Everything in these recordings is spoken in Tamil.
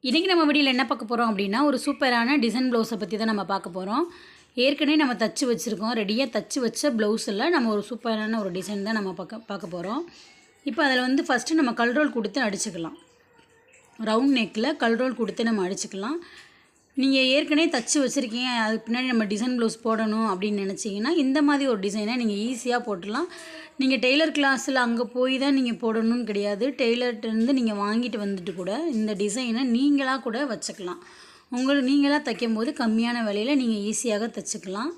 இன்றைக்கி நம்ம வீடியோவில் என்ன பார்க்க போகிறோம் அப்படின்னா, ஒரு சூப்பரான டிசைன் ப்ளவுஸை பற்றி தான் நம்ம பார்க்க போகிறோம். ஏற்கனவே நம்ம தச்சு வச்சுருக்கோம். ரெடியாக தச்சு வச்ச ப்ளவுஸில் நம்ம ஒரு சூப்பரான ஒரு டிசைன் தான் நம்ம பார்க்க போகிறோம். இப்போ அதில் வந்து ஃபஸ்ட்டு நம்ம கல் ரோல் கொடுத்து அடிச்சுக்கலாம். ரவுண்ட் நெக்கில் கல் ரோல் கொடுத்து நம்ம அடிச்சுக்கலாம். நீங்கள் ஏற்கனவே தச்சு வச்சுருக்கீங்க, அதுக்கு பின்னாடி நம்ம டிசைன் ப்ளவுஸ் போடணும் அப்படின்னு நினச்சிங்கன்னா, இந்த மாதிரி ஒரு டிசைனை நீங்கள் ஈஸியாக போட்டுடலாம். நீங்கள் டெய்லர் கிளாஸில் அங்கே போய் தான் நீங்கள் போடணும்னு கிடையாது. டெய்லர்கிட்டருந்து நீங்கள் வாங்கிட்டு வந்துட்டு கூட இந்த டிசைனை நீங்களாக கூட வச்சுக்கலாம். நீங்களாக தைக்கும் போது கம்மியான விலையில் நீங்கள் ஈஸியாக தைச்சிக்கலாம்.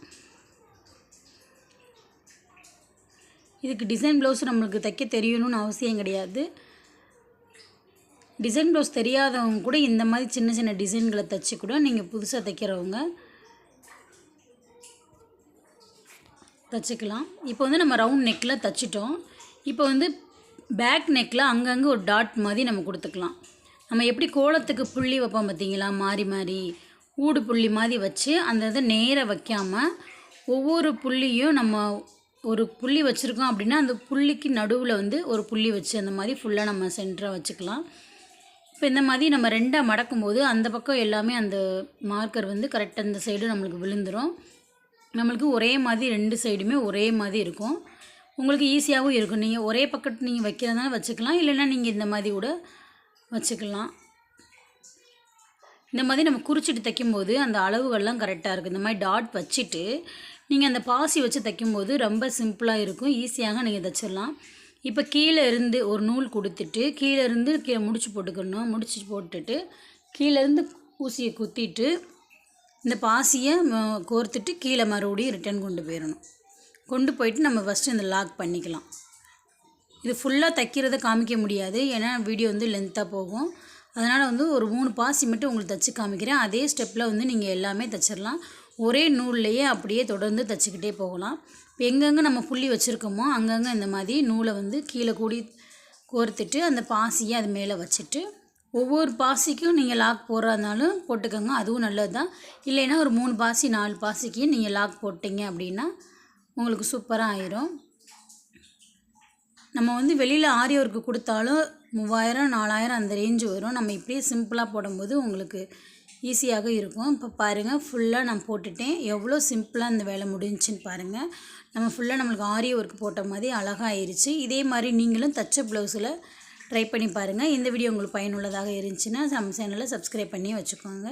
இதுக்கு டிசைன் ப்ளவுஸ் நம்மளுக்கு தைக்க தெரியணும்னு அவசியம் கிடையாது. டிசைன் ப்ளவுஸ் தெரியாதவங்க கூட இந்த மாதிரி சின்ன சின்ன டிசைன்களை தைச்சி கூட நீங்கள் புதுசாக தைக்கிறவங்க தைச்சிக்கலாம். இப்போ வந்து நம்ம ரவுண்ட் நெக்கில் தைச்சிட்டோம். இப்போ வந்து பேக் நெக்கில் அங்கங்கே ஒரு டாட் மாதிரி நம்ம கொடுத்துக்கலாம். நம்ம எப்படி கோலத்துக்கு புள்ளி வைப்போம் பார்த்தீங்களா, மாறி மாறி ஊடு புள்ளி மாதிரி வச்சு அந்த இதை நேராக வைக்காமல் ஒவ்வொரு புள்ளியும் நம்ம ஒரு புள்ளி வச்சுருக்கோம் அப்படின்னா அந்த புள்ளிக்கு நடுவில் வந்து ஒரு புள்ளி வச்சு அந்த மாதிரி ஃபுல்லாக நம்ம சென்டராக வச்சுக்கலாம். இப்போ இந்த மாதிரி நம்ம ரெண்டாக மடக்கும்போது அந்த பக்கம் எல்லாமே அந்த மார்க்கர் வந்து கரெக்டாக இந்த சைடு நம்மளுக்கு விழுந்துடும். நம்மளுக்கு ஒரே மாதிரி ரெண்டு சைடுமே ஒரே மாதிரி இருக்கும். உங்களுக்கு ஈஸியாகவும் இருக்கும். நீங்கள் ஒரே பக்கத்து நீங்கள் வைக்கிறதுனால வச்சுக்கலாம், இல்லைன்னா நீங்கள் இந்த மாதிரி கூட வச்சுக்கலாம். இந்த மாதிரி நம்ம குறிச்சிட்டு தைக்கும்போது அந்த அளவுகள்லாம் கரெக்டாக இருக்குது. இந்த மாதிரி டாட் வச்சுட்டு நீங்கள் அந்த பாசி வச்சு தைக்கும்போது ரொம்ப சிம்பிளாக இருக்கும். ஈஸியாக நீங்கள் தைச்சிடலாம். இப்போ கீழே இருந்து ஒரு நூல் கொடுத்துட்டு கீழே முடிச்சு போட்டுக்கணும். முடிச்சு போட்டுட்டு கீழேருந்து ஊசியை குத்திட்டு இந்த பாசியை கோர்த்துட்டு கீழே மறுபடியும் ரிட்டன் கொண்டு போயிடணும். கொண்டு போயிட்டு நம்ம ஃபஸ்ட்டு இந்த லாக் பண்ணிக்கலாம். இது ஃபுல்லாக தைக்கிறத காமிக்க முடியாது, ஏன்னா வீடியோ வந்து லென்த்தாக போகும். அதனால் வந்து ஒரு 3 பாசி மட்டும் உங்களுக்கு தைச்சி காமிக்கிறேன். அதே ஸ்டெப்பில் வந்து நீங்கள் எல்லாமே தைச்சிடலாம். ஒரே நூல்லையே அப்படியே தொடர்ந்து தைச்சிக்கிட்டே போகலாம். இப்போ எங்கெங்கே நம்ம புள்ளி வச்சுருக்கோமோ அங்கங்கே இந்த மாதிரி நூலை வந்து கீழே கூடி கோர்த்துட்டு அந்த பாசியை அது மேலே வச்சுட்டு ஒவ்வொரு பாசிக்கும் நீங்கள் லாக் போடுறதுனாலும் போட்டுக்கோங்க, அதுவும் நல்லது தான். இல்லைன்னா ஒரு 3 பாசி 4 பாசிக்கு நீங்கள் லாக் போட்டிங்க அப்படின்னா உங்களுக்கு சூப்பராக ஆயிரும். நம்ம வந்து வெளியில் ஆரி ஒர்க்கு கொடுத்தாலும் 3000 4000 அந்த ரேஞ்சு வரும். நம்ம இப்படியே சிம்பிளாக போடும்போது உங்களுக்கு ஈஸியாக இருக்கும். இப்போ பாருங்கள், ஃபுல்லாக நான் போட்டுட்டேன். எவ்வளோ சிம்பிளாக இந்த வேலை முடிஞ்சுன்னு பாருங்கள். நம்ம ஃபுல்லாக நம்மளுக்கு ஆரி ஒர்க்கு போட்ட மாதிரி அழகாக ஆயிடுச்சு. இதே மாதிரி நீங்களும் தச்ச ப்ளவுஸில் ட்ரை பண்ணி பாருங்கள். இந்த வீடியோ உங்களுக்கு பயனுள்ளதாக இருந்துச்சுன்னா நம்ம சேனலை சப்ஸ்கிரைப் பண்ணி வச்சுக்கோங்க.